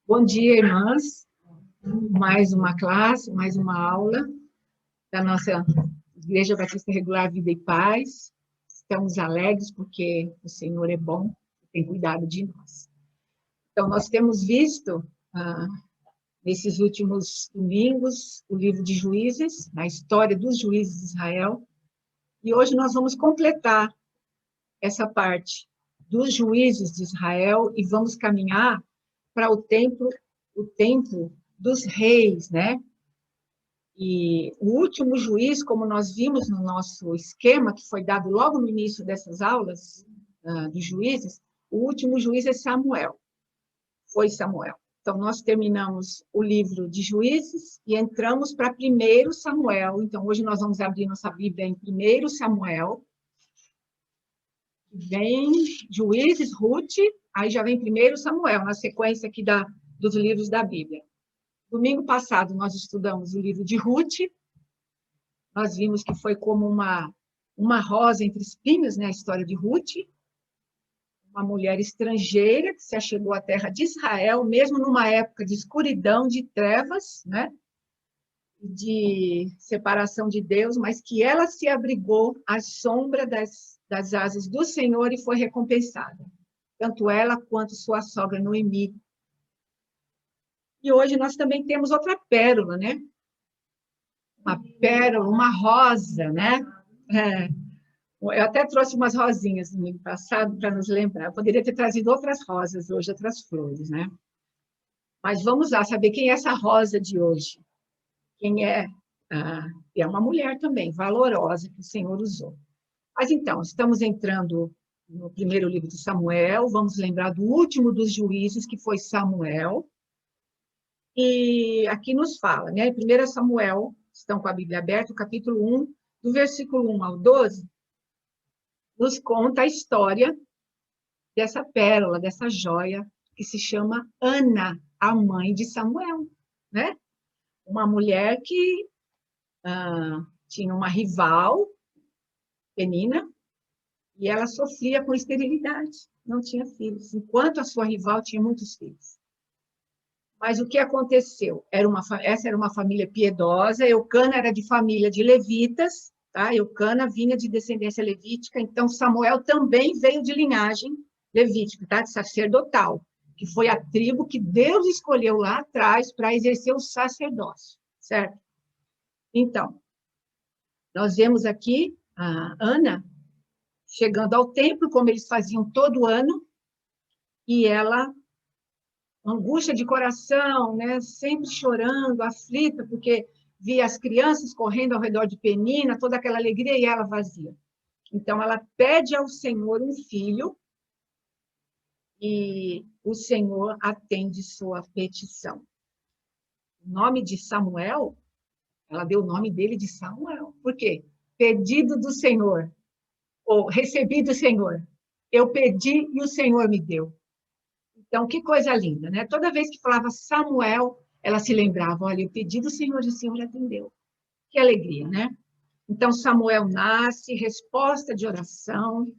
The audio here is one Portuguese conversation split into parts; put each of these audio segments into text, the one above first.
Bom dia, irmãs. Mais uma classe, mais uma aula da nossa Igreja Batista Regular Vida e Paz. Estamos alegres porque o Senhor é bom e tem cuidado de nós. Então, nós temos visto, nesses últimos domingos, o livro de Juízes, a história dos juízes de Israel, e hoje nós vamos completar essa parte dos juízes de Israel e vamos caminhar para o tempo dos reis, né? E o último juiz, como nós vimos no nosso esquema, que foi dado logo no início dessas aulas dos juízes, o último juiz é Samuel, foi Samuel. Então, nós terminamos o livro de Juízes e entramos para 1 Samuel. Então, hoje nós vamos abrir nossa Bíblia em 1 Samuel, vem Juízes, Ruth, aí já vem 1 Samuel, na sequência aqui dos livros da Bíblia. Domingo passado, nós estudamos o livro de Ruth. Nós vimos que foi como uma rosa entre espinhos, né? A história de Ruth, uma mulher estrangeira que se achegou à terra de Israel, mesmo numa época de escuridão, de trevas, né? De separação de Deus, mas que ela se abrigou à sombra das asas do Senhor e foi recompensada, tanto ela quanto sua sogra Noemi. E hoje nós também temos outra pérola, né? Uma pérola, uma rosa, né? Eu até trouxe umas rosinhas no domingo passado para nos lembrar. Eu poderia ter trazido outras rosas hoje, outras flores, né? Mas vamos lá saber quem é essa rosa de hoje. Quem é? É uma mulher também, valorosa, que o Senhor usou. Mas então, estamos entrando no primeiro livro de Samuel, vamos lembrar do último dos juízes, que foi Samuel. E aqui nos fala, né? Em 1 Samuel, estão com a Bíblia aberta, o capítulo 1, do versículo 1 ao 12, nos conta a história dessa pérola, dessa joia, que se chama Ana, a mãe de Samuel, né? Uma mulher que tinha uma rival, Penina, e ela sofria com esterilidade, não tinha filhos, enquanto a sua rival tinha muitos filhos. Mas o que aconteceu? Essa era uma família piedosa, Eucana era de família de levitas, tá? Eucana vinha de descendência levítica, então Samuel também veio de linhagem levítica, tá? De sacerdotal, que foi a tribo que Deus escolheu lá atrás para exercer o sacerdócio, certo? Então, nós vemos aqui a Ana chegando ao templo, como eles faziam todo ano, e ela, angústia de coração, né? Sempre chorando, aflita, porque via as crianças correndo ao redor de Penina, toda aquela alegria e ela vazia. Então, ela pede ao Senhor um filho e o Senhor atende sua petição. O nome de Samuel, ela deu o nome dele de Samuel. Por quê? Pedido do Senhor, ou recebido do Senhor. Eu pedi e o Senhor me deu. Então, que coisa linda, né? Toda vez que falava Samuel, ela se lembrava, olha, eu pedi do Senhor e o Senhor atendeu. Que alegria, né? Então, Samuel nasce, resposta de oração,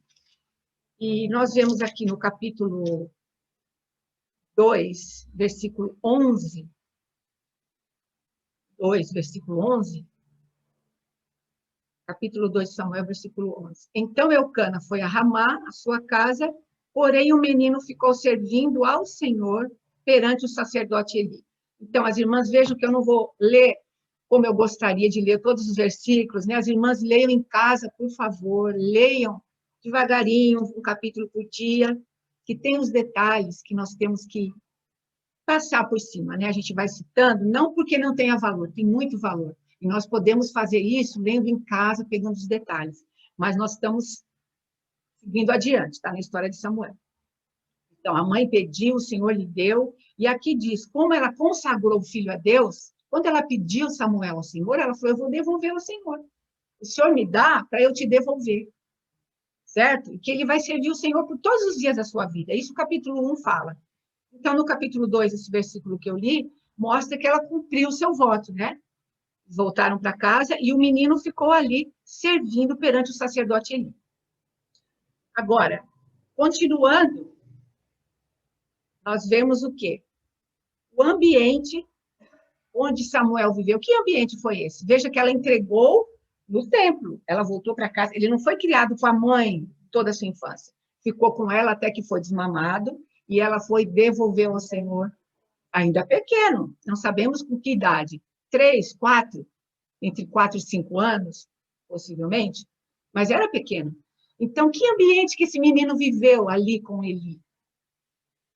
e nós vemos aqui no capítulo 2, versículo 11, 2, versículo 11, capítulo 2 de Samuel, versículo 11. Então, Eucana foi a Ramá, a sua casa, porém o menino ficou servindo ao Senhor perante o sacerdote Eli. Então, as irmãs, vejam que eu não vou ler como eu gostaria de ler todos os versículos, né? As irmãs leiam em casa, por favor, leiam devagarinho, um capítulo por dia, que tem os detalhes que nós temos que passar por cima, né? A gente vai citando, não porque não tenha valor, tem muito valor. E nós podemos fazer isso lendo em casa, pegando os detalhes. Mas nós estamos seguindo adiante, tá? Na história de Samuel. Então, a mãe pediu, o Senhor lhe deu, e aqui diz, como ela consagrou o filho a Deus, quando ela pediu Samuel ao Senhor, ela falou, eu vou devolver ao Senhor. O Senhor me dá para eu te devolver, certo? E que ele vai servir o Senhor por todos os dias da sua vida. Isso o capítulo 1 fala. Então, no capítulo 2, esse versículo que eu li, mostra que ela cumpriu o seu voto, né? Voltaram para casa e o menino ficou ali servindo perante o sacerdote Eli. Agora, continuando, nós vemos o quê? o ambiente onde Samuel viveu. Que ambiente foi esse? Veja que ela entregou no templo. Ela voltou para casa. Ele não foi criado com a mãe toda a sua infância. Ficou com ela até que foi desmamado e ela foi devolver ao Senhor ainda pequeno. Não sabemos com que idade. 3, 4, entre 4 e 5 anos, possivelmente. Mas era pequeno. Então, que ambiente que esse menino viveu ali com Eli?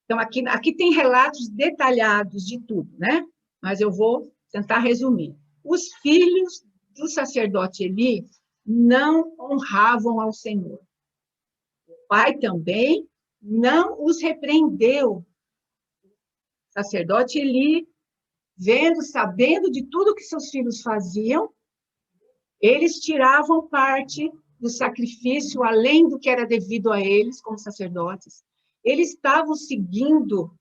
Então, aqui tem relatos detalhados de tudo, né? Mas eu vou tentar resumir. Os filhos do sacerdote Eli não honravam ao Senhor. O pai também não os repreendeu. O sacerdote Eli, vendo, sabendo de tudo que seus filhos faziam, eles tiravam parte do sacrifício, além do que era devido a eles, como sacerdotes. Eles estavam seguindo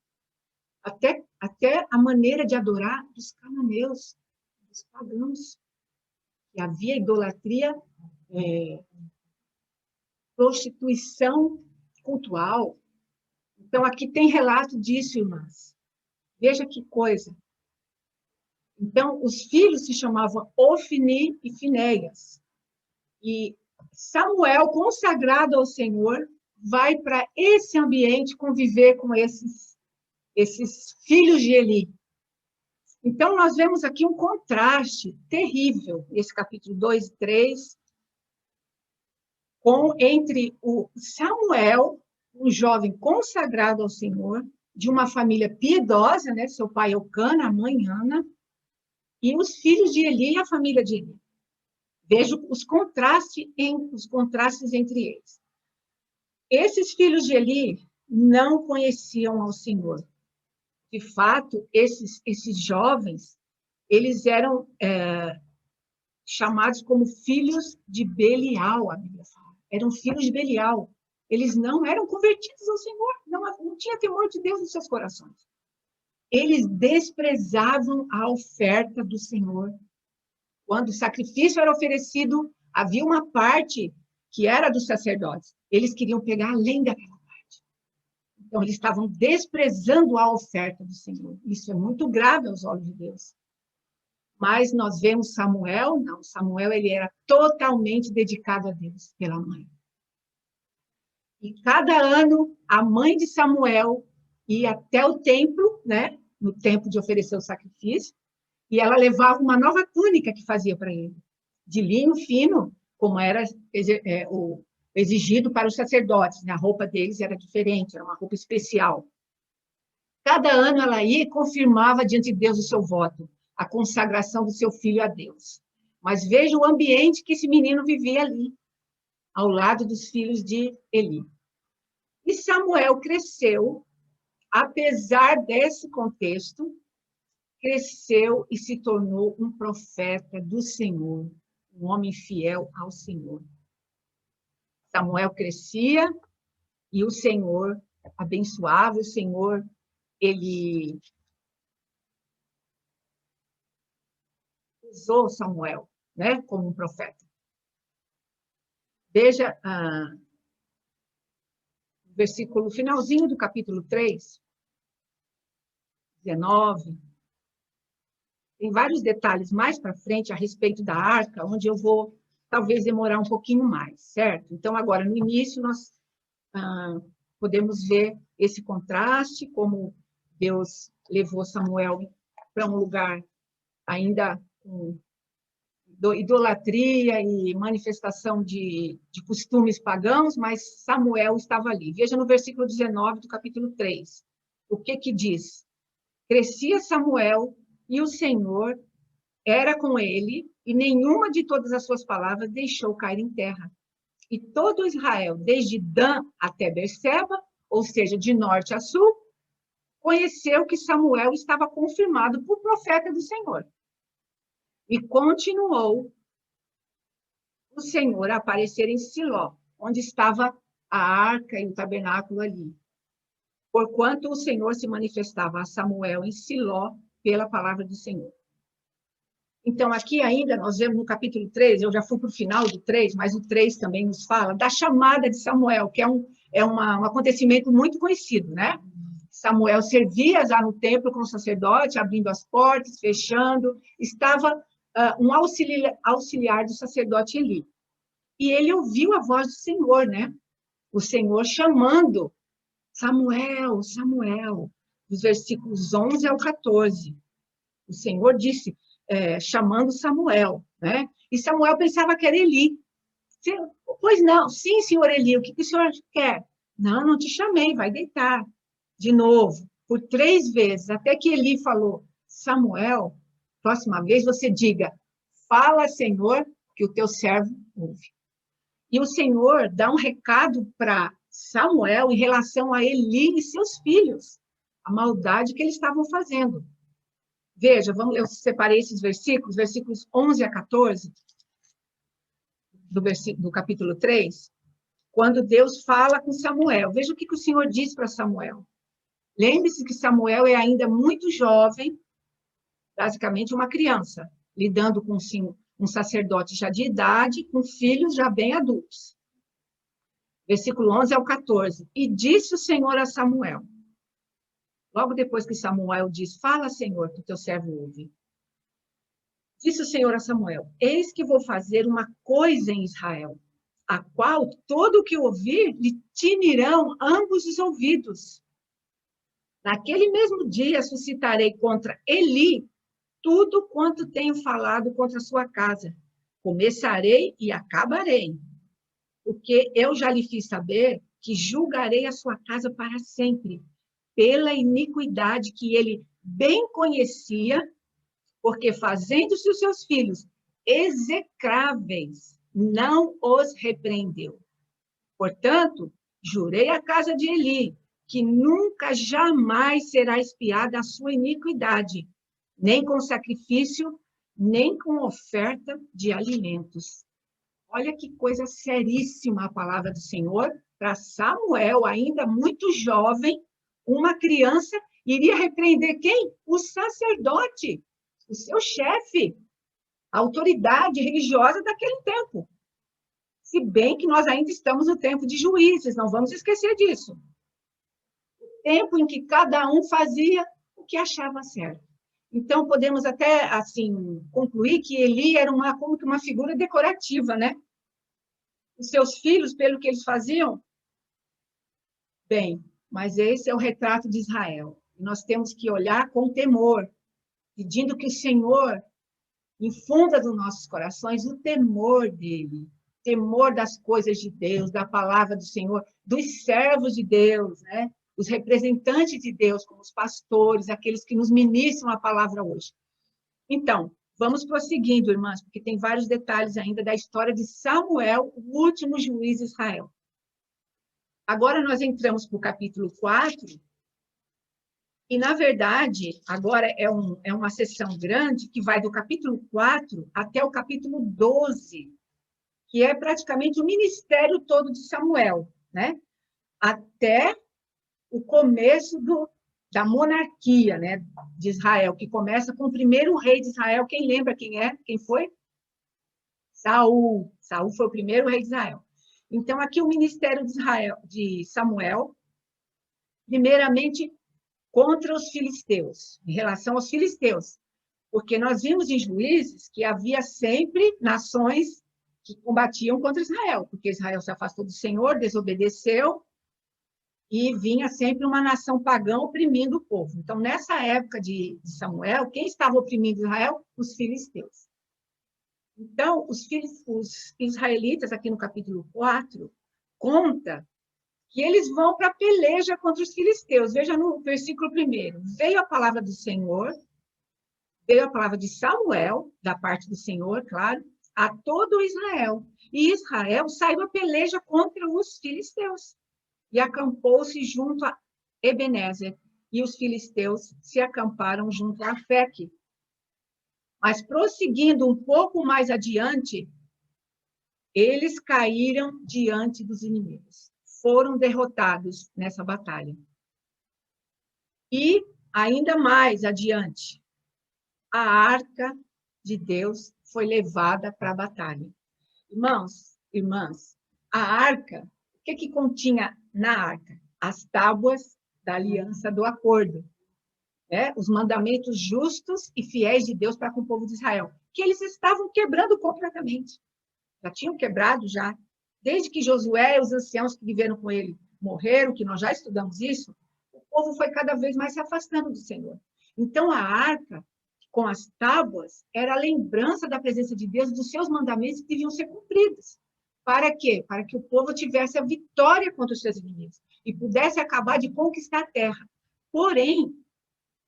até a maneira de adorar dos cananeus, dos pagãos. E havia idolatria, prostituição cultural. Então, aqui tem relato disso, irmãs. Veja que coisa. Então, os filhos se chamavam Ofni e Finéias. E Samuel, consagrado ao Senhor, vai para esse ambiente conviver com esses filhos de Eli. Então, nós vemos aqui um contraste terrível, esse capítulo 2 e 3, entre o Samuel, um jovem consagrado ao Senhor, de uma família piedosa, né? Seu pai Eucana, a mãe Ana, e os filhos de Eli e a família de Eli. Vejo os contrastes entre eles. Esses filhos de Eli não conheciam ao Senhor. De fato, esses jovens, eles eram chamados como filhos de Belial, a Bíblia fala. Eram filhos de Belial. Eles não eram convertidos ao Senhor, não tinha temor de Deus nos seus corações. Eles desprezavam a oferta do Senhor. Quando o sacrifício era oferecido, havia uma parte que era dos sacerdotes. Eles queriam pegar além daquela parte. Então, eles estavam desprezando a oferta do Senhor. Isso é muito grave aos olhos de Deus. Mas nós vemos Samuel, não. Samuel, ele era totalmente dedicado a Deus pela mãe. E cada ano, a mãe de Samuel ia até o templo, né? No tempo de oferecer o sacrifício, e ela levava uma nova túnica que fazia para ele, de linho fino, como era exigido para os sacerdotes. Né? A roupa deles era diferente, era uma roupa especial. Cada ano ela ia e confirmava diante de Deus o seu voto, a consagração do seu filho a Deus. Mas veja o ambiente que esse menino vivia ali, ao lado dos filhos de Eli. E Samuel cresceu, apesar desse contexto, cresceu e se tornou um profeta do Senhor, um homem fiel ao Senhor. Samuel crescia e o Senhor abençoava, o Senhor, ele usou Samuel, né, como um profeta. Veja o versículo finalzinho do capítulo 3, 19. Tem vários detalhes mais para frente a respeito da arca, onde eu vou talvez demorar um pouquinho mais, certo? Então, agora, no início, nós podemos ver esse contraste, como Deus levou Samuel para um lugar ainda com idolatria e manifestação de costumes pagãos, mas Samuel estava ali. Veja no versículo 19 do capítulo 3. O que diz? Crescia Samuel e o Senhor era com ele, e nenhuma de todas as suas palavras deixou cair em terra. E todo Israel, desde Dan até Berseba, ou seja, de norte a sul, conheceu que Samuel estava confirmado por profeta do Senhor. E continuou o Senhor a aparecer em Siló, onde estava a arca e o tabernáculo ali. Porquanto o Senhor se manifestava a Samuel em Siló pela palavra do Senhor. Então, aqui ainda, nós vemos no capítulo 3, eu já fui para o final do 3, mas o 3 também nos fala da chamada de Samuel, que é um acontecimento muito conhecido, né? Samuel servia já no templo como sacerdote, abrindo as portas, fechando. Estava um auxiliar do sacerdote Eli. E ele ouviu a voz do Senhor, né? O Senhor chamando Samuel, Samuel, dos versículos 11 ao 14. O Senhor disse, chamando Samuel, né? E Samuel pensava que era Eli. Pois não, sim, senhor Eli, o que o senhor quer? Não, não te chamei, vai deitar. De novo, por 3 vezes, até que Eli falou, Samuel, próxima vez você diga, fala, Senhor, que o teu servo ouve. E o Senhor dá um recado para Samuel em relação a Eli e seus filhos, a maldade que eles estavam fazendo. Veja, eu separei esses versículos 11 a 14, do capítulo 3, quando Deus fala com Samuel. Veja o que o Senhor diz para Samuel. Lembre-se que Samuel é ainda muito jovem, basicamente uma criança, lidando com um sacerdote já de idade, com filhos já bem adultos. Versículo 11 ao 14. E disse o Senhor a Samuel, logo depois que Samuel diz, fala, Senhor, que o teu servo ouve. Disse o Senhor a Samuel, eis que vou fazer uma coisa em Israel, a qual todo o que ouvir lhe tinirão ambos os ouvidos. Naquele mesmo dia suscitarei contra Eli tudo quanto tenho falado contra a sua casa. Começarei e acabarei, porque eu já lhe fiz saber que julgarei a sua casa para sempre, pela iniquidade que ele bem conhecia, porque fazendo-se os seus filhos execráveis, não os repreendeu. Portanto, jurei à casa de Eli, que nunca jamais será expiada a sua iniquidade, nem com sacrifício, nem com oferta de alimentos. Olha que coisa seríssima a palavra do Senhor para Samuel, ainda muito jovem, uma criança, iria repreender quem? O sacerdote, o seu chefe, a autoridade religiosa daquele tempo. Se bem que nós ainda estamos no tempo de juízes, não vamos esquecer disso. O tempo em que cada um fazia o que achava certo. Então, podemos até, assim, concluir que Eli era como que uma figura decorativa, né? Os seus filhos, pelo que eles faziam, bem, mas esse é o retrato de Israel. Nós temos que olhar com temor, pedindo que o Senhor infunda nos nossos corações o temor dele, temor das coisas de Deus, da palavra do Senhor, dos servos de Deus, né? Os representantes de Deus, como os pastores, aqueles que nos ministram a palavra hoje. Então, vamos prosseguindo, irmãs, porque tem vários detalhes ainda da história de Samuel, o último juiz de Israel. Agora nós entramos para o capítulo 4, e, na verdade, agora é uma sessão grande que vai do capítulo 4 até o capítulo 12, que é praticamente o ministério todo de Samuel, né? Até o começo da monarquia, né, de Israel, que começa com o primeiro rei de Israel. Quem lembra quem é? Quem foi? Saul. Saul foi o primeiro rei de Israel. Então, aqui o ministério de Samuel, primeiramente, contra os filisteus, em relação aos filisteus. Porque nós vimos em Juízes que havia sempre nações que combatiam contra Israel, porque Israel se afastou do Senhor, desobedeceu, e vinha sempre uma nação pagã oprimindo o povo. Então, nessa época de Samuel, quem estava oprimindo Israel? Os filisteus. Então, os israelitas, aqui no capítulo 4, conta que eles vão para a peleja contra os filisteus. Veja no versículo 1. Veio a palavra do Senhor, veio a palavra de Samuel, da parte do Senhor, claro, a todo Israel. E Israel saiu a peleja contra os filisteus. E acampou-se junto a Ebenezer, e os filisteus se acamparam junto a Afeque. Mas, prosseguindo um pouco mais adiante, eles caíram diante dos inimigos. Foram derrotados nessa batalha. E, ainda mais adiante, a arca de Deus foi levada para a batalha. Irmãs, a arca, o que continha na arca? As tábuas da aliança do acordo, né? Os mandamentos justos e fiéis de Deus para com o povo de Israel, que eles estavam quebrando completamente. Já tinham quebrado já. Desde que Josué e os anciãos que viveram com ele morreram, que nós já estudamos isso, o povo foi cada vez mais se afastando do Senhor. Então, a arca, com as tábuas, era a lembrança da presença de Deus, dos seus mandamentos que deviam ser cumpridos. Para quê? Para que o povo tivesse a vitória contra os seus inimigos e pudesse acabar de conquistar a terra. Porém,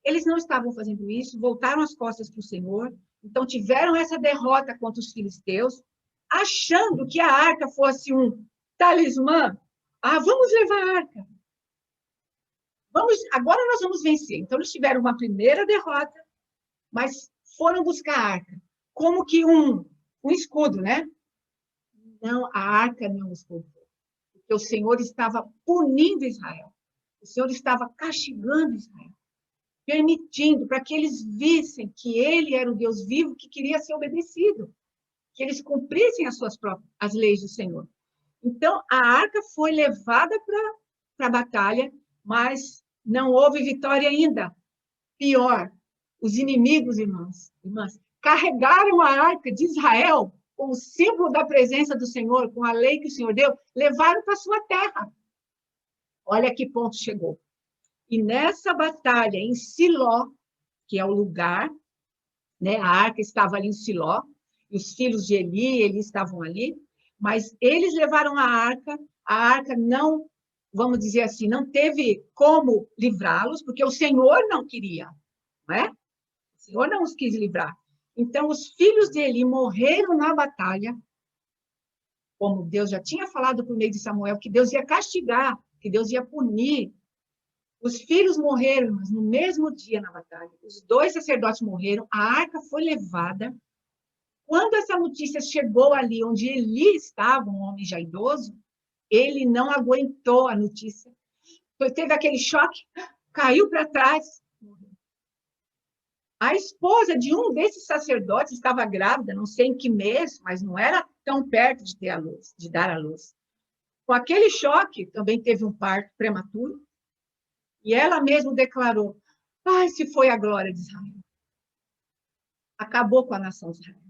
eles não estavam fazendo isso, voltaram as costas para o Senhor, então tiveram essa derrota contra os filisteus, achando que a arca fosse um talismã. Ah, vamos levar a arca. Agora nós vamos vencer. Então, eles tiveram uma primeira derrota, mas foram buscar a arca. Como que um escudo, né? Não, a arca não os poupou. Porque o Senhor estava punindo Israel. O Senhor estava castigando Israel. Permitindo para que eles vissem que ele era o Deus vivo que queria ser obedecido. Que eles cumprissem as leis do Senhor. Então, a arca foi levada para a batalha, mas não houve vitória ainda. Pior, os inimigos, irmãs, carregaram a arca de Israel com o símbolo da presença do Senhor, com a lei que o Senhor deu, levaram para a sua terra. Olha que ponto chegou. E nessa batalha em Siló, que é o lugar, né, a arca estava ali em Siló, e os filhos de Eli estavam ali, mas eles levaram a arca não, vamos dizer assim, não teve como livrá-los, porque o Senhor não queria, não é? O Senhor não os quis livrar. Então, os filhos de Eli morreram na batalha, como Deus já tinha falado por meio de Samuel, que Deus ia castigar, que Deus ia punir. Os filhos morreram, mas no mesmo dia na batalha. Os 2 sacerdotes morreram, a arca foi levada. Quando essa notícia chegou ali onde Eli estava, um homem já idoso, ele não aguentou a notícia. Teve aquele choque, caiu para trás. A esposa de um desses sacerdotes estava grávida, não sei em que mês, mas não era tão perto de ter a luz, de dar à luz. Com aquele choque, também teve um parto prematuro, e ela mesma declarou: ai, se foi a glória de Israel. Acabou com a nação de Israel.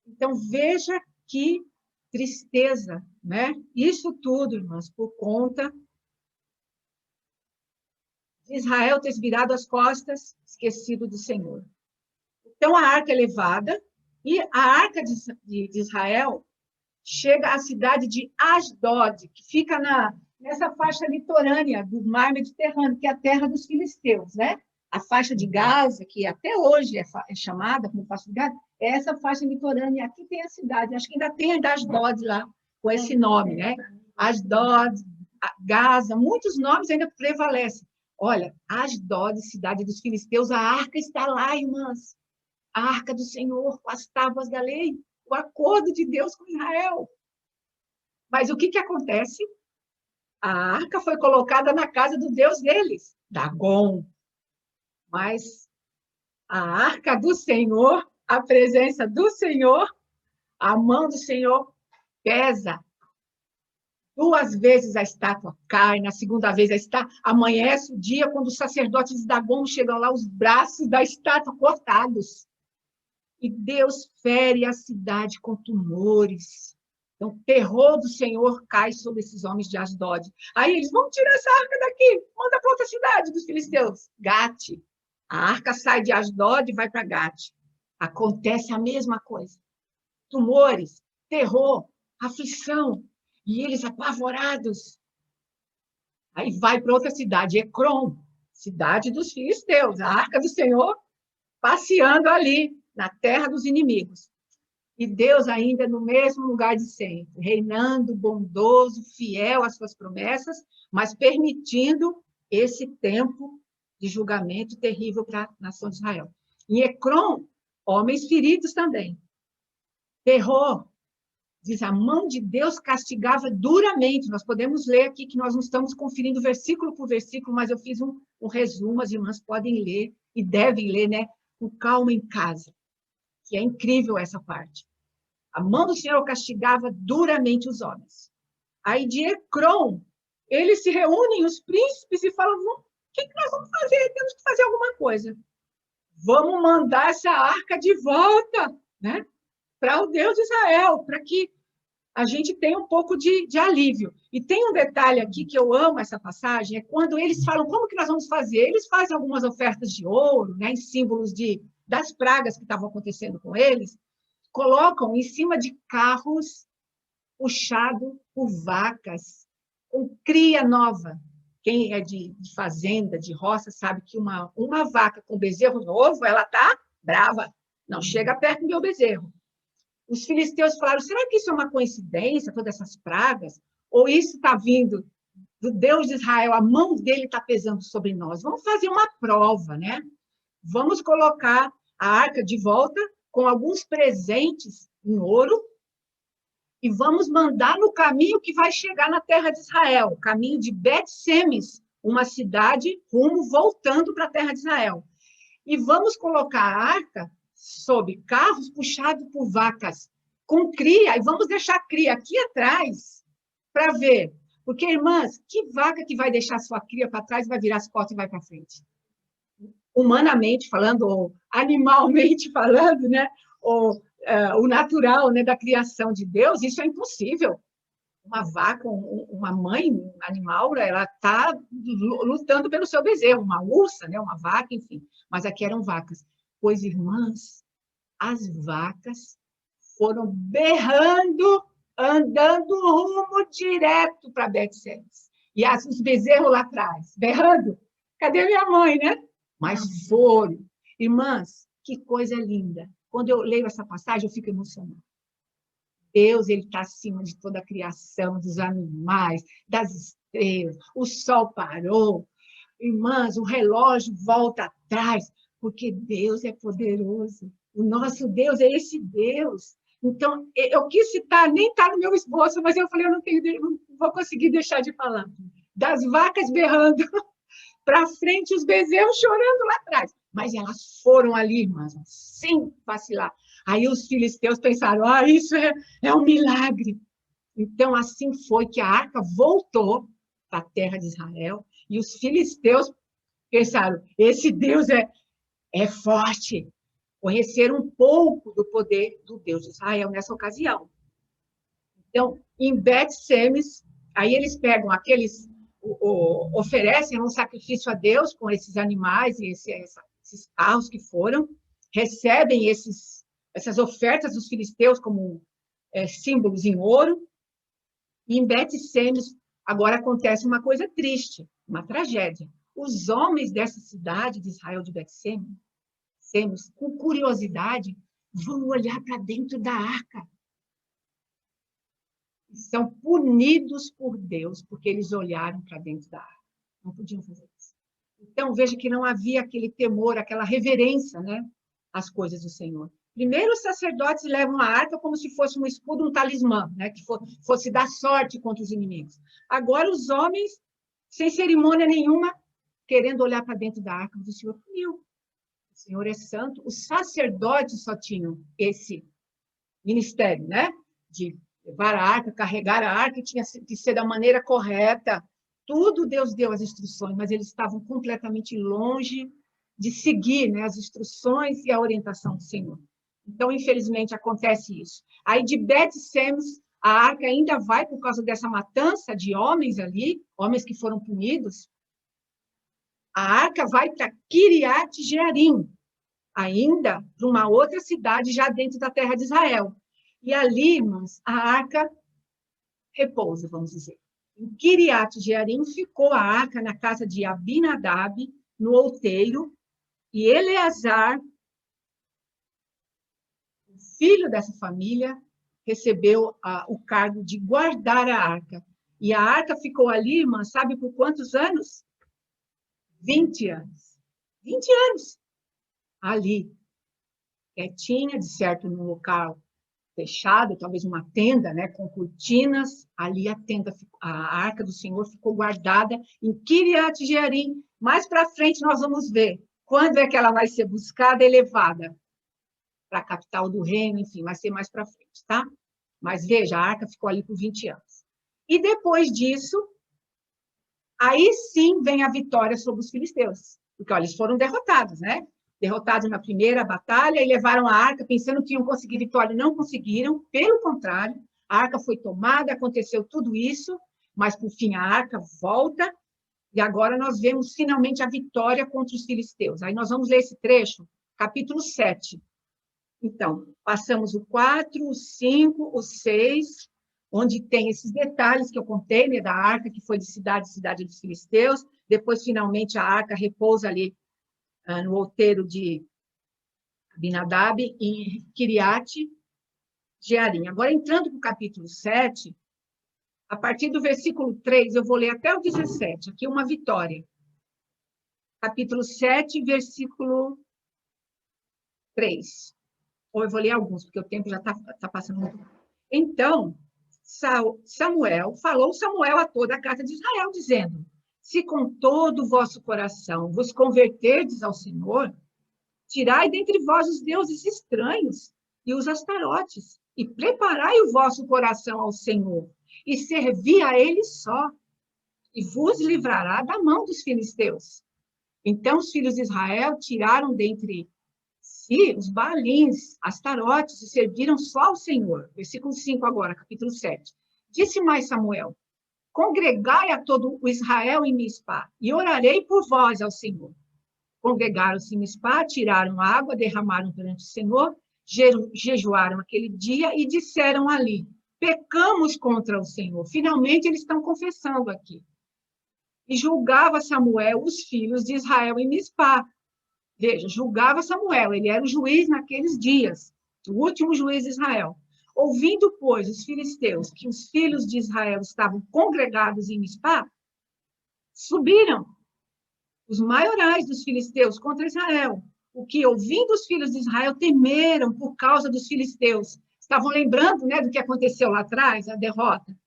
Então, veja que tristeza, né? Isso tudo, irmãs, por conta de Israel ter virado as costas, esquecido do Senhor. Então, a arca é levada, e a arca de Israel chega à cidade de Asdod, que fica nessa faixa litorânea do mar Mediterrâneo, que é a terra dos filisteus, né? A faixa de Gaza, que até hoje é chamada como faixa de Gaza, é essa faixa litorânea. Aqui tem a cidade, acho que ainda tem Asdod lá, com esse nome, né? Asdod, Gaza, muitos nomes ainda prevalecem. Olha, Asdod, cidade dos filisteus, a arca está lá, irmãs. A arca do Senhor, com as tábuas da lei, o acordo de Deus com Israel. Mas o que acontece? A arca foi colocada na casa do Deus deles, Dagon. Mas a arca do Senhor, a presença do Senhor, a mão do Senhor pesa. 2 vezes a estátua cai, na segunda vez a estátua amanhece o dia, quando os sacerdotes de Dagon chegam lá, os braços da estátua cortados. E Deus fere a cidade com tumores. Então, o terror do Senhor cai sobre esses homens de Asdod. Aí eles vão tirar essa arca daqui, manda para outra cidade dos filisteus. Gate. A arca sai de Asdod e vai para Gate. Acontece a mesma coisa. Tumores, terror, aflição. E eles apavorados. Aí vai para outra cidade, Ecrom, cidade dos filisteus. A arca do Senhor passeando ali, na terra dos inimigos. E Deus ainda no mesmo lugar de sempre, reinando, bondoso, fiel às suas promessas, mas permitindo esse tempo de julgamento terrível para a nação de Israel. Em Ecrom, homens feridos também. Terror. Diz, a mão de Deus castigava duramente. Nós podemos ler aqui, que nós não estamos conferindo versículo por versículo, mas eu fiz um resumo, as irmãs podem ler e devem ler, né? Com calma em casa. Que é incrível essa parte. A mão do Senhor castigava duramente os homens. Aí de Ecrom, eles se reúnem, os príncipes, e falam, o que nós vamos fazer? Temos que fazer alguma coisa. Vamos mandar essa arca de volta, né? Para o Deus de Israel, para que a gente tenha um pouco de alívio. E tem um detalhe aqui que eu amo essa passagem, é quando eles falam, como que nós vamos fazer? Eles fazem algumas ofertas de ouro, né, em símbolos das pragas que estavam acontecendo com eles, colocam em cima de carros puxado por vacas, com cria nova. Quem é de fazenda, de roça, sabe que uma vaca com bezerro novo, ela está brava, não chega perto do meu bezerro. Os filisteus falaram, será que isso é uma coincidência, todas essas pragas? Ou isso está vindo do Deus de Israel, a mão dele está pesando sobre nós? Vamos fazer uma prova, né? Vamos colocar a arca de volta com alguns presentes em ouro e vamos mandar no caminho que vai chegar na terra de Israel, o caminho de Bet-Semes, uma cidade rumo voltando para a terra de Israel. E vamos colocar a arca sob carros puxados por vacas com cria, e vamos deixar a cria aqui atrás para ver. Porque, irmãs, que vaca que vai deixar sua cria para trás, vai virar as costas e vai para frente? Humanamente falando, ou animalmente falando, né? Ou o natural, né, da criação de Deus, isso é impossível. Uma vaca, uma mãe animal, ela está lutando pelo seu bezerro, uma ursa, né, uma vaca, enfim. Mas aqui eram vacas. Pois, irmãs, as vacas foram berrando, andando rumo direto para Bet-Semes. E os bezerros lá atrás, berrando. Cadê minha mãe, né? Mas foram. Irmãs, que coisa linda. Quando eu leio essa passagem, eu fico emocionada. Deus, ele está acima de toda a criação, dos animais, das estrelas. O sol parou. Irmãs, o relógio volta atrás, porque Deus é poderoso. O nosso Deus é esse Deus. Então, eu quis citar, nem está no meu esboço, mas eu falei, eu não vou conseguir deixar de falar. Das vacas berrando para frente, os bezerros chorando lá atrás. Mas elas foram ali, irmãs, sem vacilar. Aí os filisteus pensaram, isso é um milagre. Então, assim foi que a arca voltou para a terra de Israel, e os filisteus pensaram, esse Deus é forte. Conheceram um pouco do poder do Deus de Israel nessa ocasião. Então, em Bet-Semes, aí eles pegam aqueles, oferecem um sacrifício a Deus com esses animais e esses carros que foram, recebem essas ofertas dos filisteus como símbolos em ouro, e em Bet-Semes agora acontece uma coisa triste, uma tragédia. Os homens dessa cidade de Israel de Bet-Semes, com curiosidade, vão olhar para dentro da arca. São punidos por Deus, porque eles olharam para dentro da arca. Não podiam fazer isso. Então, veja que não havia aquele temor, aquela reverência, né, às coisas do Senhor. Primeiro, os sacerdotes levam a arca como se fosse um escudo, um talismã, né, que fosse dar sorte contra os inimigos. Agora, os homens, sem cerimônia nenhuma, querendo olhar para dentro da arca, o Senhor puniu. O Senhor é santo. Os sacerdotes só tinham esse ministério, né, de levar a arca, carregar a arca, tinha que ser da maneira correta. Tudo Deus deu as instruções, mas eles estavam completamente longe de seguir, né, as instruções e a orientação do Senhor. Então, infelizmente, acontece isso. Aí, de Bet-Semes, a arca ainda vai, por causa dessa matança de homens ali, homens que foram punidos, a arca vai para Kiriat Jearim, ainda para uma outra cidade já dentro da terra de Israel. E ali, irmãos, a arca repousa, vamos dizer. Em Kiriat Jearim ficou a arca na casa de Abinadab, no outeiro, e Eleazar, o filho dessa família, recebeu o cargo de guardar a arca. E a arca ficou ali, irmã, sabe por quantos anos? 20 anos. 20 anos. Ali, quietinha, de certo, num local fechado, talvez uma tenda, né, com cortinas. Ali a arca do Senhor ficou guardada em Kiriat Jearim. Mais para frente nós vamos ver quando é que ela vai ser buscada e levada para a capital do reino, enfim, vai ser mais para frente, tá? Mas veja, a arca ficou ali por 20 anos. E depois disso, Aí sim vem a vitória sobre os filisteus. Porque, olha, eles foram derrotados, né? Derrotados na primeira batalha e levaram a arca pensando que iam conseguir vitória. Não conseguiram, pelo contrário, a arca foi tomada, aconteceu tudo isso, mas, por fim, a arca volta e agora nós vemos finalmente a vitória contra os filisteus. Aí nós vamos ler esse trecho, capítulo 7. Então, passamos o 4, o 5, o 6, onde tem esses detalhes que eu contei, né, da arca, que foi de cidade dos filisteus. Depois, finalmente, a arca repousa ali no outeiro de Abinadab, em Kiriate Jearim. Agora, entrando para o capítulo 7, a partir do versículo 3, eu vou ler até o 17, aqui uma vitória. Capítulo 7, versículo 3. Ou eu vou ler alguns, porque o tempo já está passando muito. Então, falou Samuel a toda a casa de Israel, dizendo: se com todo o vosso coração vos converterdes ao Senhor, tirai dentre vós os deuses estranhos e os astarotes, e preparai o vosso coração ao Senhor, e servi a ele só, e vos livrará da mão dos filisteus. Então os filhos de Israel tiraram dentre si os baalins, astarotes, e serviram só ao Senhor. Versículo 5 agora, capítulo 7. Disse mais Samuel: congregai a todo o Israel em Mispá, e orarei por vós ao Senhor. Congregaram-se em Mispá, tiraram água, derramaram perante o Senhor, jejuaram aquele dia e disseram ali: pecamos contra o Senhor. Finalmente eles estão confessando aqui. E julgava Samuel os filhos de Israel em Mispá. Veja, julgava Samuel, ele era o juiz naqueles dias, o último juiz de Israel. Ouvindo, pois, os filisteus que os filhos de Israel estavam congregados em Mispá, subiram os maiorais dos filisteus contra Israel. O que, ouvindo os filhos de Israel, temeram por causa dos filisteus. Estavam lembrando, né, do que aconteceu lá atrás, a derrota.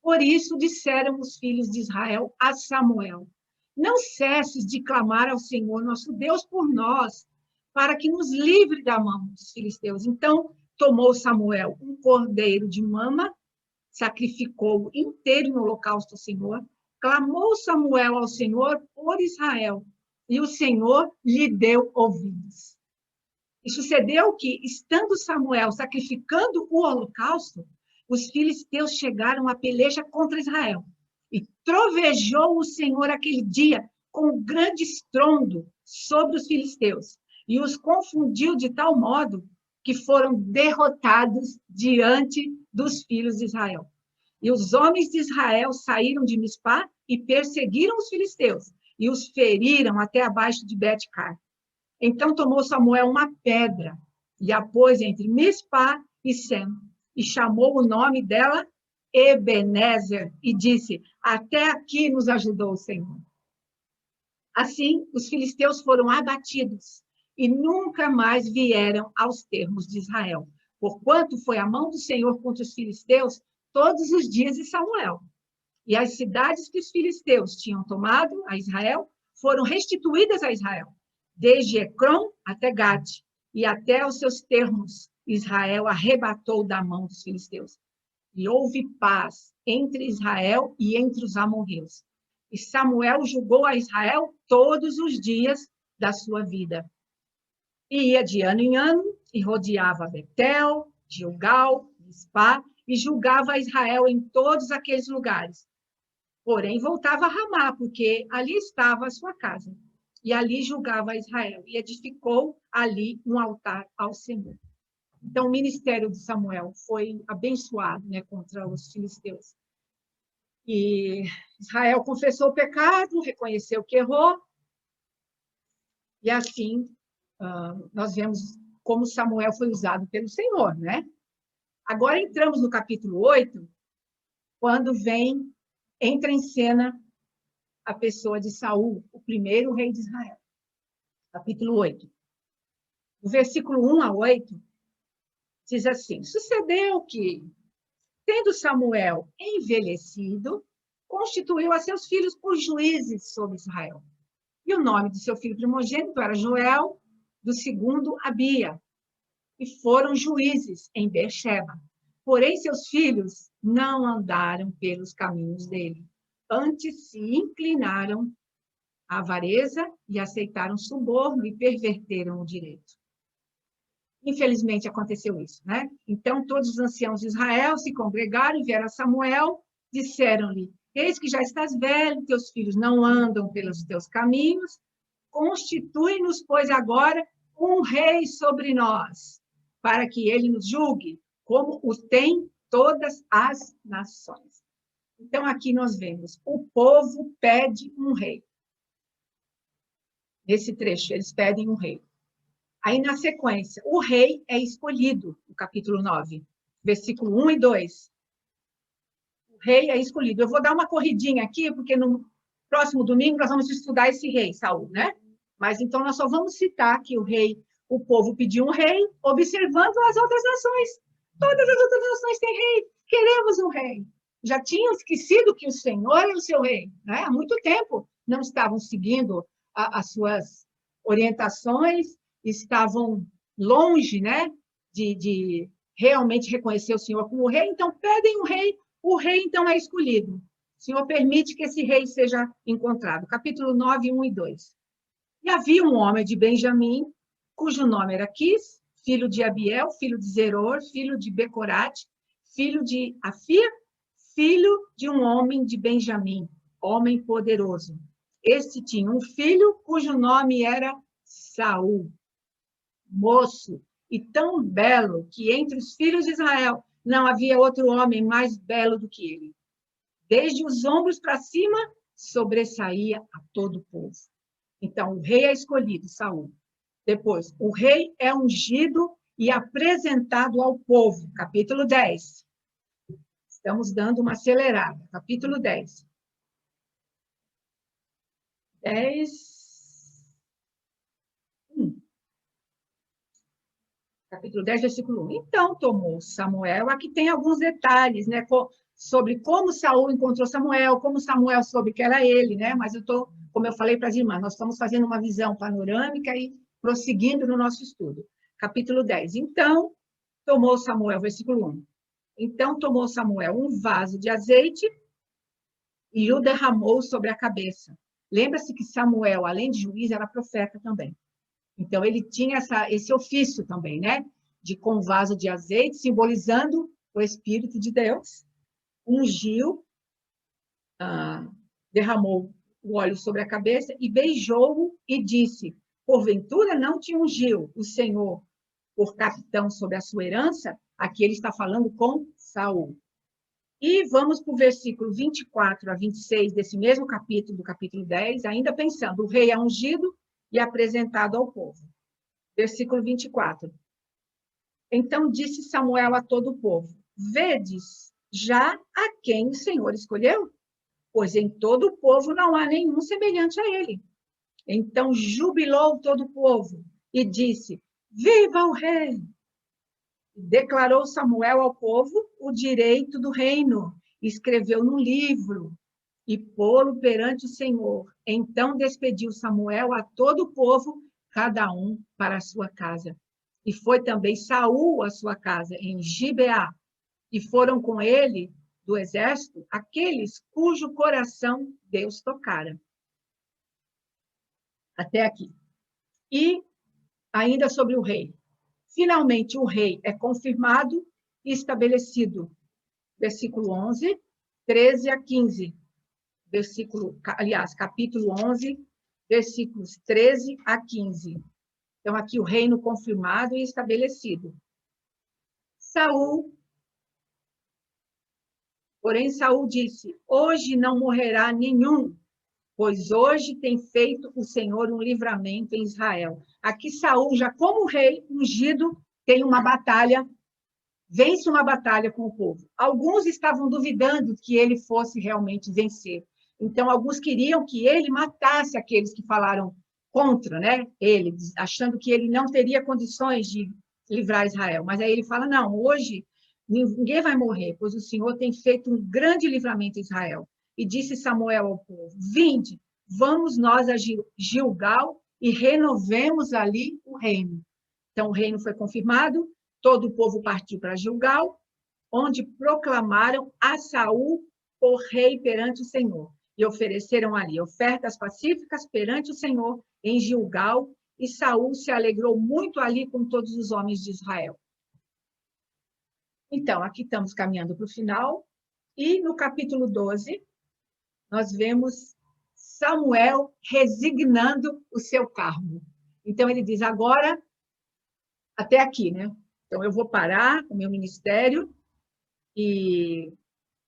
Por isso disseram os filhos de Israel a Samuel: não cesses de clamar ao Senhor, nosso Deus, por nós, para que nos livre da mão dos filisteus. Então, tomou Samuel um cordeiro de mama, sacrificou-o inteiro no holocausto ao Senhor, clamou Samuel ao Senhor por Israel, e o Senhor lhe deu ouvidos. E sucedeu que, estando Samuel sacrificando o holocausto, os filisteus chegaram à peleja contra Israel. E trovejou o Senhor aquele dia com um grande estrondo sobre os filisteus, e os confundiu de tal modo que foram derrotados diante dos filhos de Israel. E os homens de Israel saíram de Mispá e perseguiram os filisteus, e os feriram até abaixo de Bet-car. Então tomou Samuel uma pedra e a pôs entre Mispá e Sem, e chamou o nome dela Ebenezer, e disse: até aqui nos ajudou o Senhor. Assim, os filisteus foram abatidos e nunca mais vieram aos termos de Israel, porquanto foi a mão do Senhor contra os filisteus todos os dias de Samuel. E as cidades que os filisteus tinham tomado a Israel foram restituídas a Israel, desde Ecrom até Gate, e até os seus termos Israel arrebatou da mão dos filisteus. E houve paz entre Israel e entre os amorreus. E Samuel julgou a Israel todos os dias da sua vida. E ia de ano em ano, e rodeava Betel, Gilgal, Mispá, e julgava a Israel em todos aqueles lugares. Porém, voltava a Ramá, porque ali estava a sua casa. E ali julgava a Israel, e edificou ali um altar ao Senhor. Então, o ministério de Samuel foi abençoado, né, contra os filisteus. E Israel confessou o pecado, reconheceu que errou, e assim nós vemos como Samuel foi usado pelo Senhor, né? Agora entramos no capítulo 8, quando entra em cena a pessoa de Saul, o primeiro rei de Israel. Capítulo 8. Do versículo 1 a 8, diz assim: sucedeu que, tendo Samuel envelhecido, constituiu a seus filhos por juízes sobre Israel. E o nome de seu filho primogênito era Joel, do segundo Abia. E foram juízes em Beersheba. Porém, seus filhos não andaram pelos caminhos dele, antes se inclinaram à avareza e aceitaram suborno e perverteram o direito. Infelizmente, aconteceu isso, né? Então, todos os anciãos de Israel se congregaram, vieram a Samuel, disseram-lhe: eis que já estás velho, teus filhos não andam pelos teus caminhos, constitui-nos, pois, agora um rei sobre nós, para que ele nos julgue, como o tem todas as nações. Então, aqui nós vemos, o povo pede um rei. Nesse trecho, eles pedem um rei. Aí, na sequência, o rei é escolhido, no capítulo 9, versículo 1 e 2. O rei é escolhido. Eu vou dar uma corridinha aqui, porque no próximo domingo nós vamos estudar esse rei, Saul, né? Mas então nós só vamos citar que o povo pediu um rei, observando as outras nações. Todas as outras nações têm rei. Queremos um rei. Já tinham esquecido que o Senhor é o seu rei, né? Há muito tempo não estavam seguindo as suas orientações, estavam longe, né, de realmente reconhecer o Senhor como rei, então pedem um rei, o rei então é escolhido. O Senhor permite que esse rei seja encontrado. Capítulo 9, 1 e 2. E havia um homem de Benjamim, cujo nome era Quis, filho de Abiel, filho de Zeror, filho de Becorate, filho de Afia, filho de um homem de Benjamim, homem poderoso. Este tinha um filho cujo nome era Saul, moço e tão belo que entre os filhos de Israel não havia outro homem mais belo do que ele. Desde os ombros para cima, sobressaía a todo o povo. Então, o rei é escolhido, Saul. Depois, o rei é ungido e apresentado ao povo. Capítulo 10. Estamos dando uma acelerada. Capítulo 10. 10, versículo 1. Então tomou Samuel, aqui tem alguns detalhes, né, sobre como Saul encontrou Samuel, como Samuel soube que era ele, né, mas como eu falei para as irmãs, nós estamos fazendo uma visão panorâmica e prosseguindo no nosso estudo. Capítulo 10. Então tomou Samuel, versículo 1. Então tomou Samuel um vaso de azeite e o derramou sobre a cabeça. Lembra-se que Samuel, além de juiz, era profeta também. Então, ele tinha esse ofício também, né? De com vaso de azeite, simbolizando o Espírito de Deus, ungiu, derramou o óleo sobre a cabeça e beijou-o e disse: porventura não te ungiu o Senhor por capitão sobre a sua herança? Aqui ele está falando com Saul. E vamos para o versículo 24 a 26 desse mesmo capítulo, do capítulo 10, ainda pensando, o rei é ungido e apresentado ao povo. Versículo 24. Então disse Samuel a todo o povo: vedes já a quem o Senhor escolheu? Pois em todo o povo não há nenhum semelhante a ele. Então jubilou todo o povo e disse: viva o rei! Declarou Samuel ao povo o direito do reino, escreveu no livro e pô-lo perante o Senhor. Então despediu Samuel a todo o povo, cada um para a sua casa. E foi também Saul à sua casa, em Gibeá, e foram com ele, do exército, aqueles cujo coração Deus tocara. Até aqui. E ainda sobre o rei. Finalmente, o rei é confirmado e estabelecido. Versículo 11, 13 a 15. Capítulo 11, versículos 13 a 15. Então, aqui o reino confirmado e estabelecido. Porém, Saul disse: hoje não morrerá nenhum, pois hoje tem feito o Senhor um livramento em Israel. Aqui Saul, já como rei ungido, tem uma batalha, vence uma batalha com o povo. Alguns estavam duvidando que ele fosse realmente vencer. Então, alguns queriam que ele matasse aqueles que falaram contra, né? Ele, achando que ele não teria condições de livrar Israel. Mas aí ele fala: não, hoje ninguém vai morrer, pois o Senhor tem feito um grande livramento em Israel. E disse Samuel ao povo: vinde, vamos nós a Gilgal e renovemos ali o reino. Então, o reino foi confirmado, todo o povo partiu para Gilgal, onde proclamaram a Saul por rei perante o Senhor. e ofereceram ali ofertas pacíficas perante o Senhor em Gilgal, e Saul se alegrou muito ali com todos os homens de Israel. Então, aqui estamos caminhando para o final, e no capítulo 12, nós vemos Samuel resignando o seu cargo. Então, ele diz, agora, até aqui, né? Então, eu vou parar o meu ministério, e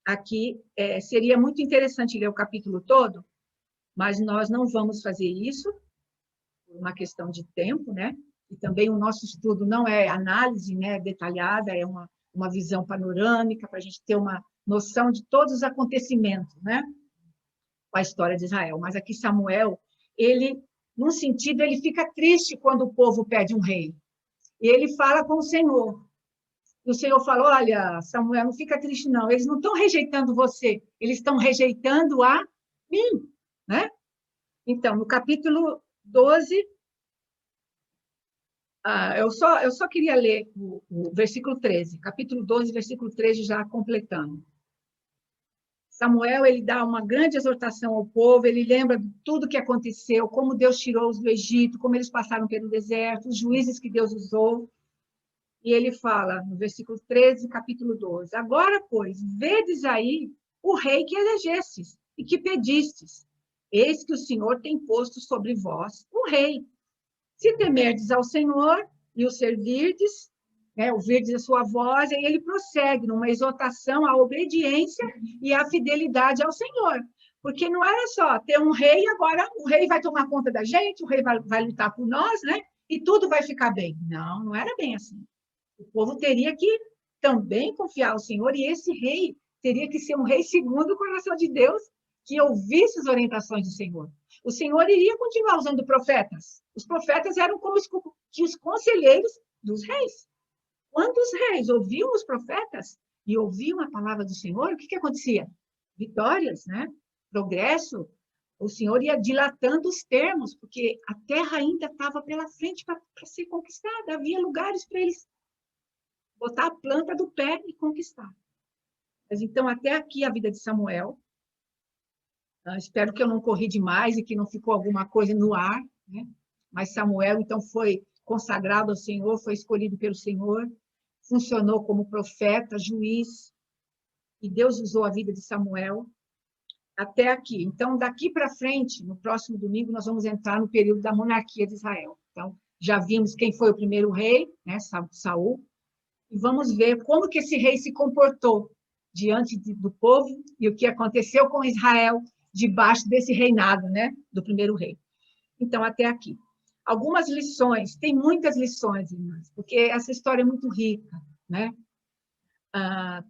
aqui seria muito interessante ler o capítulo todo, mas nós não vamos fazer isso, por uma questão de tempo, né? E também o nosso estudo não é análise, né, detalhada, é uma visão panorâmica, para a gente ter uma noção de todos os acontecimentos, né? Com a história de Israel. Mas aqui Samuel, ele, num sentido, ele fica triste quando o povo pede um rei. E ele fala com o Senhor. E o Senhor falou, olha, Samuel, não fica triste, não. Eles não estão rejeitando você, eles estão rejeitando a mim, né? Então, no capítulo 12, eu só queria ler o versículo 13, capítulo 12, versículo 13, já completando. Samuel, ele dá uma grande exortação ao povo, ele lembra de tudo que aconteceu, como Deus tirou-os do Egito, como eles passaram pelo deserto, os juízes que Deus usou. E ele fala, no versículo 13, capítulo 12, agora, pois, vedes aí o rei que elegestes e que pedistes. Eis que o Senhor tem posto sobre vós um rei. Se temerdes ao Senhor e o servirdes, né, ouvirdes a sua voz, aí ele prossegue numa exortação à obediência e à fidelidade ao Senhor. Porque não era só ter um rei e agora o rei vai tomar conta da gente, o rei vai lutar por nós, né? E tudo vai ficar bem. Não, não era bem assim. O povo teria que também confiar ao Senhor, e esse rei teria que ser um rei segundo o coração de Deus, que ouvisse as orientações do Senhor. O Senhor iria continuar usando profetas. Os profetas eram como os conselheiros dos reis. Quando os reis ouviam os profetas e ouviam a palavra do Senhor, o que acontecia? Vitórias, né? Progresso. O Senhor ia dilatando os termos, porque a terra ainda estava pela frente para ser conquistada. Havia lugares para eles botar a planta do pé e conquistar. Mas então, até aqui a vida de Samuel. Espero que eu não corri demais e que não ficou alguma coisa no ar, né? Mas Samuel, então, foi consagrado ao Senhor, foi escolhido pelo Senhor, funcionou como profeta, juiz, e Deus usou a vida de Samuel até aqui. Então, daqui para frente, no próximo domingo, nós vamos entrar no período da monarquia de Israel. Então, já vimos quem foi o primeiro rei, né? Saul, e vamos ver como que esse rei se comportou diante do povo e o que aconteceu com Israel debaixo desse reinado, né, do primeiro rei. Então, até aqui. Algumas lições, tem muitas lições, irmãs, porque essa história é muito rica, né?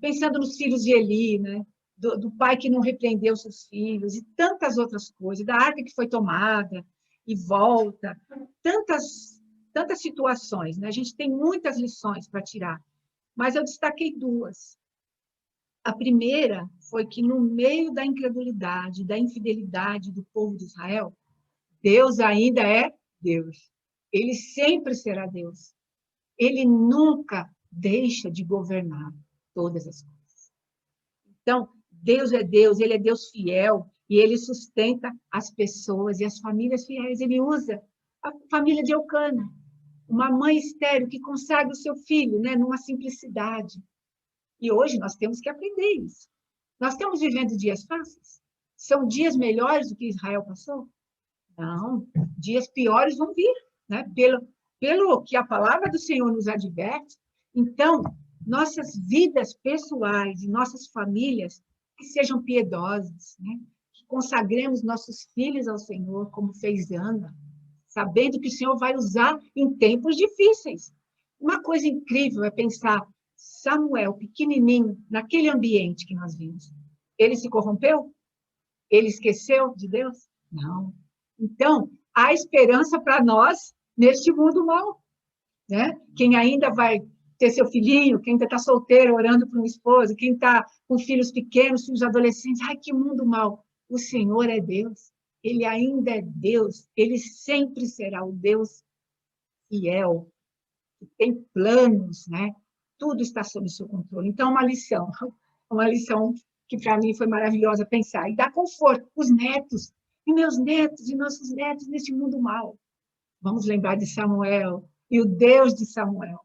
Pensando nos filhos de Eli, né? Do pai que não repreendeu seus filhos, e tantas outras coisas, da arca que foi tomada e volta, tantas situações, né? A gente tem muitas lições para tirar, mas eu destaquei duas. A primeira foi que, no meio da incredulidade, da infidelidade do povo de Israel, Deus ainda é Deus. Ele sempre será Deus. Ele nunca deixa de governar todas as coisas. Então, Deus é Deus, ele é Deus fiel, e ele sustenta as pessoas e as famílias fiéis. Ele usa a família de Eucana, uma mãe estéril que consagra o seu filho, né, numa simplicidade. E hoje nós temos que aprender isso. Nós estamos vivendo dias fáceis? São dias melhores do que Israel passou? Não, dias piores vão vir, né? Pelo que a palavra do Senhor nos adverte. Então, nossas vidas pessoais e nossas famílias que sejam piedosas, né? Que consagremos nossos filhos ao Senhor, como fez Ana, sabendo que o Senhor vai usar em tempos difíceis. Uma coisa incrível é pensar Samuel, pequenininho, naquele ambiente que nós vimos. Ele se corrompeu? Ele esqueceu de Deus? Não. Então, há esperança para nós neste mundo mau, né? Quem ainda vai ter seu filhinho, quem ainda está solteiro, orando por uma esposa, quem está com filhos pequenos, filhos adolescentes, ai, que mundo mau. O Senhor é Deus, ele ainda é Deus, ele sempre será o Deus fiel, que tem planos, né? Tudo está sob seu controle. Então, uma lição que para mim foi maravilhosa pensar, e dar conforto para os netos, e meus netos e nossos netos nesse mundo mau. Vamos lembrar de Samuel e o Deus de Samuel.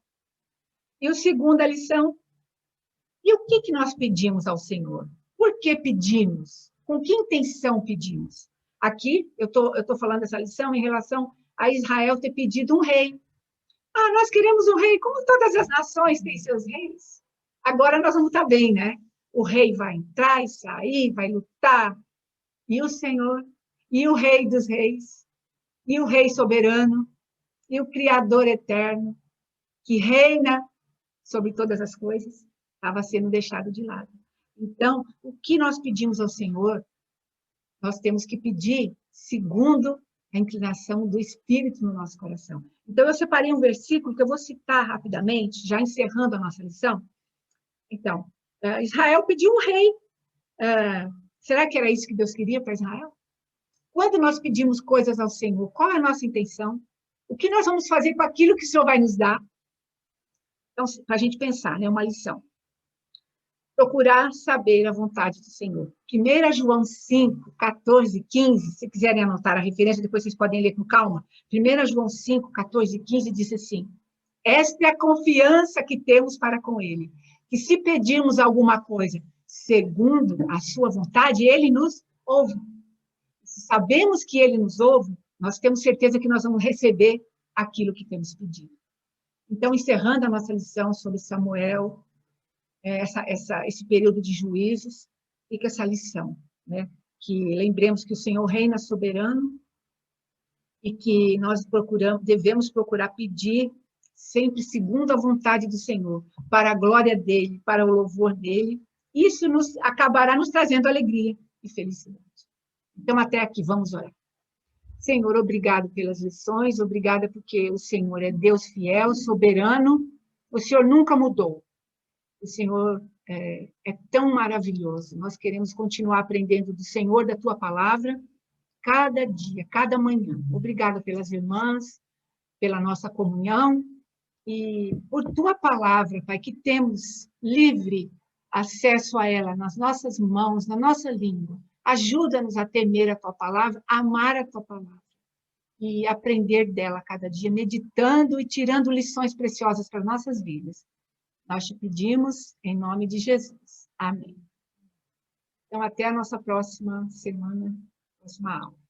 E a segunda lição, e o que nós pedimos ao Senhor? Por que pedimos? Com que intenção pedimos? Aqui, eu tô falando dessa lição em relação a Israel ter pedido um rei. Ah, nós queremos um rei, como todas as nações têm seus reis. Agora nós vamos estar bem, né? O rei vai entrar e sair, vai lutar. E o Senhor, e o Rei dos Reis, e o Rei soberano, e o Criador eterno, que reina sobre todas as coisas, estava sendo deixado de lado. Então, o que nós pedimos ao Senhor, nós temos que pedir segundo a inclinação do Espírito no nosso coração. Então, eu separei um versículo que eu vou citar rapidamente, já encerrando a nossa lição. Então, Israel pediu um rei. Será que era isso que Deus queria para Israel? Quando nós pedimos coisas ao Senhor, qual é a nossa intenção? O que nós vamos fazer com aquilo que o Senhor vai nos dar? Então, para a gente pensar, né, uma lição. Procurar saber a vontade do Senhor. 1 João 5, 14, 15, se quiserem anotar a referência, depois vocês podem ler com calma. 1 João 5, 14, 15 diz assim: esta é a confiança que temos para com Ele, que se pedirmos alguma coisa segundo a sua vontade, Ele nos ouve. Se sabemos que Ele nos ouve, nós temos certeza que nós vamos receber aquilo que temos pedido. Então, encerrando a nossa lição sobre Samuel, esse período de juízos, fica essa lição, né? Que lembremos que o Senhor reina soberano e que nós devemos procurar pedir sempre segundo a vontade do Senhor, para a glória dele, para o louvor dele. Isso acabará nos trazendo alegria e felicidade. Então, até aqui, vamos orar. Senhor, obrigado pelas lições, obrigada porque o Senhor é Deus fiel, soberano, o Senhor nunca mudou. O Senhor é tão maravilhoso. Nós queremos continuar aprendendo do Senhor, da Tua palavra, cada dia, cada manhã. Obrigada pelas irmãs, pela nossa comunhão e por Tua palavra, Pai, que temos livre acesso a ela nas nossas mãos, na nossa língua. Ajuda-nos a temer a Tua palavra, a amar a Tua palavra e aprender dela cada dia, meditando e tirando lições preciosas para nossas vidas. Nós te pedimos em nome de Jesus. Amém. Então, até a nossa próxima semana, próxima aula.